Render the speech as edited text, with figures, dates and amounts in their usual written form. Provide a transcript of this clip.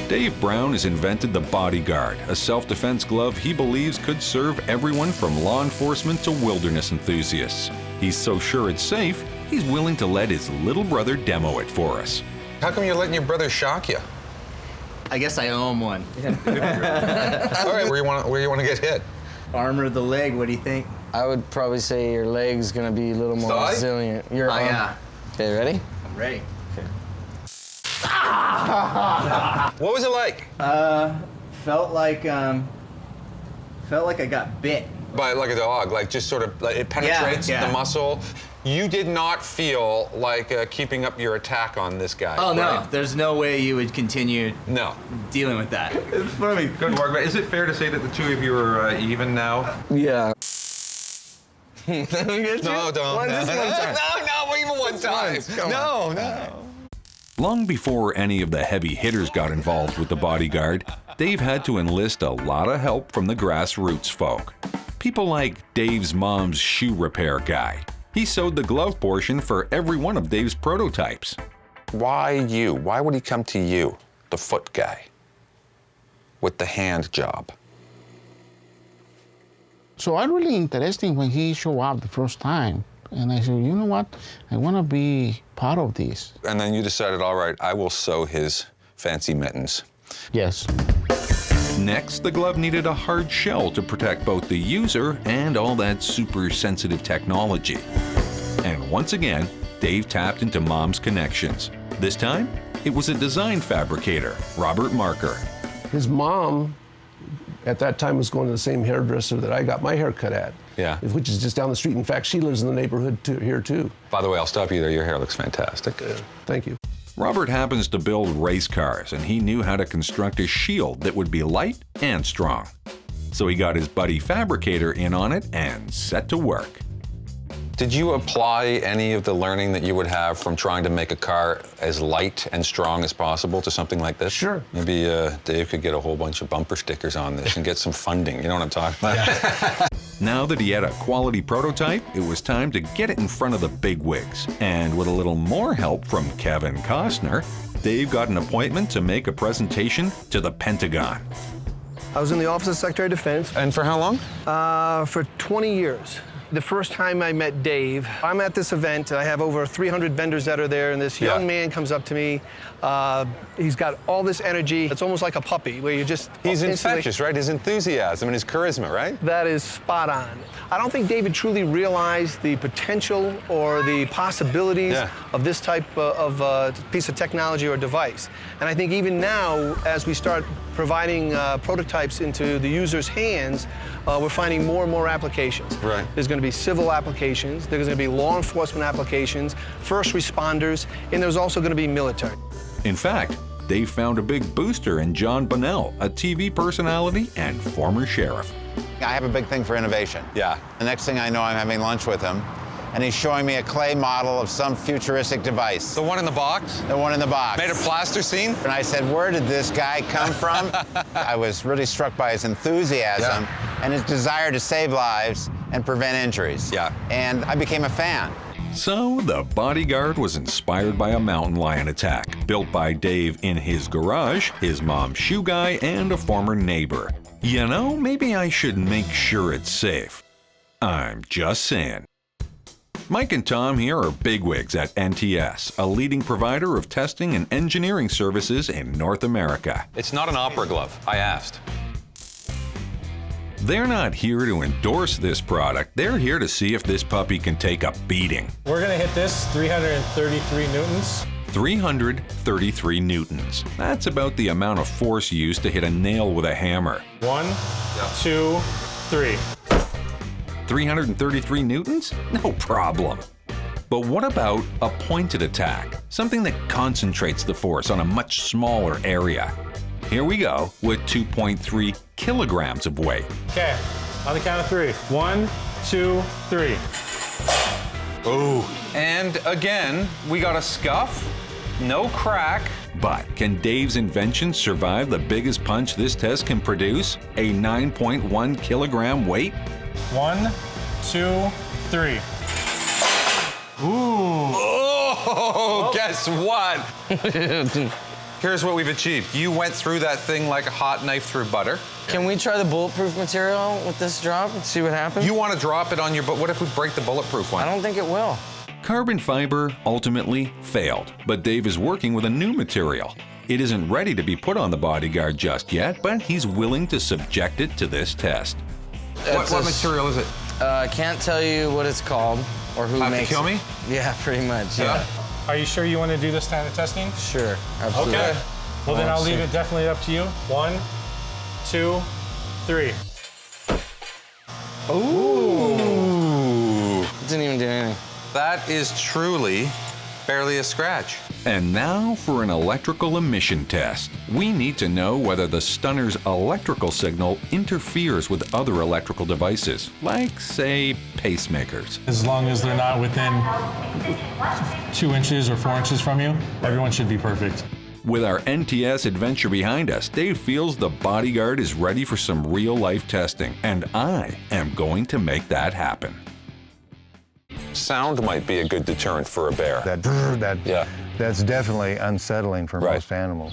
Dave Brown has invented the Bodyguard, a self-defense glove he believes could serve everyone from law enforcement to wilderness enthusiasts. He's so sure it's safe, he's willing to let his little brother demo it for us. How come you're letting your brother shock you? I guess I owe him one. All right, where you want to get hit? Armor of the leg, what do you think? I would probably say your leg's gonna be a little more Thigh? resilient. Your arm. Yeah. Okay, ready? I'm ready. What was it like? Felt like I got bit. By like a dog, like just sort of, like it penetrates Yeah. the muscle. You did not feel like keeping up your attack on this guy. Oh, no. right? There's no way you would continue No. dealing with that. It's funny. Good work. Is it fair to say that the two of you are even now? Yeah. No, don't. Just one time. No, even one time. Come on. No. Long before any of the heavy hitters got involved with the Bodyguard, Dave had to enlist a lot of help from the grassroots folk. People like Dave's mom's shoe repair guy. He sewed the glove portion for every one of Dave's prototypes. Why you? Why would he come to you, the foot guy, with the hand job? So I really interesting when he showed up the first time. And I said, you know what? I want to be part of this. And then you decided, all right, I will sew his fancy mittens. Yes. Next, the glove needed a hard shell to protect both the user and all that super sensitive technology. And once again, Dave tapped into Mom's connections. This time, it was a design fabricator, Robert Marker. His mom, at that time, was going to the same hairdresser that I got my hair cut at. Yeah. Which is just down the street. In fact, she lives in the neighborhood here too. By the way, I'll stop you there. Your hair looks fantastic. Thank you. Robert happens to build race cars, and he knew how to construct a shield that would be light and strong. So he got his buddy fabricator in on it and set to work. Did you apply any of the learning that you would have from trying to make a car as light and strong as possible to something like this? Sure. Maybe Dave could get a whole bunch of bumper stickers on this and get some funding. You know what I'm talking about? Now that he had a quality prototype, it was time to get it in front of the bigwigs. And with a little more help from Kevin Costner, Dave got an appointment to make a presentation to the Pentagon. I was in the Office of Secretary of Defense And for how long? for 20 years. The first time I met Dave, I'm at this event. I have over 300 vendors that are there, and this young man comes up to me. He's got all this energy. It's almost like a puppy, where you just He's instantly- infectious, right? His enthusiasm and his charisma, right? That is spot on. I don't think David truly realized the potential or the possibilities of this type of piece of technology or device. And I think even now, as we start providing prototypes into the user's hands, we're finding more and more applications. Right. There's going to be civil applications, there's going to be law enforcement applications, first responders, and there's also going to be military. In fact, Dave found a big booster in John Bonnell, a TV personality and former sheriff. I have a big thing for innovation. Yeah. The next thing I know, I'm having lunch with him, and he's showing me a clay model of some futuristic device. The one in the box? The one in the box. Made of plasticine? And I said, where did this guy come from? I was really struck by his enthusiasm and his desire to save lives and prevent injuries. Yeah. And I became a fan. So, the Bodyguard was inspired by a mountain lion attack, built by Dave in his garage, his mom's shoe guy, and a former neighbor. You know, maybe I should make sure it's safe. I'm just saying. Mike and Tom here are bigwigs at NTS, a leading provider of testing and engineering services in North America. It's not an opera glove. I asked. They're not here to endorse this product. They're here to see if this puppy can take a beating. We're gonna hit this 333 newtons. 333 newtons. That's about the amount of force used to hit a nail with a hammer. 1, 2, 3. 333 newtons? No problem. But what about a pointed attack? Something that concentrates the force on a much smaller area. Here we go with 2.3 kilograms of weight. Okay, on the count of 3. 1, 2, 3. Oh. And again, we got a scuff, no crack. But can Dave's invention survive the biggest punch this test can produce? A 9.1 kilogram weight? 1, 2, 3. Ooh. Oh, guess what? Here's what we've achieved. You went through that thing like a hot knife through butter. Can we try the bulletproof material with this drop and see what happens? You want to drop it on your, but what if we break the bulletproof one? I don't think it will. Carbon fiber ultimately failed, but Dave is working with a new material. It isn't ready to be put on the Bodyguard just yet, but he's willing to subject it to this test. What material is it? I can't tell you what it's called or who makes to kill me? Yeah, pretty much. Yeah. Are you sure you want to do this kind of testing? Sure. Absolutely. Okay. Well, then I'll leave it definitely up to you. 1, 2, 3. Ooh. Didn't even do anything. That is truly barely a scratch. And now for an electrical emission test. We need to know whether the stunner's electrical signal interferes with other electrical devices, like, say, pacemakers. As long as they're not within 2 inches or 4 inches from you, everyone should be perfect. With our NTS adventure behind us, Dave feels the Bodyguard is ready for some real-life testing, and I am going to make that happen. Sound might be a good deterrent for a bear. That's definitely unsettling for most animals.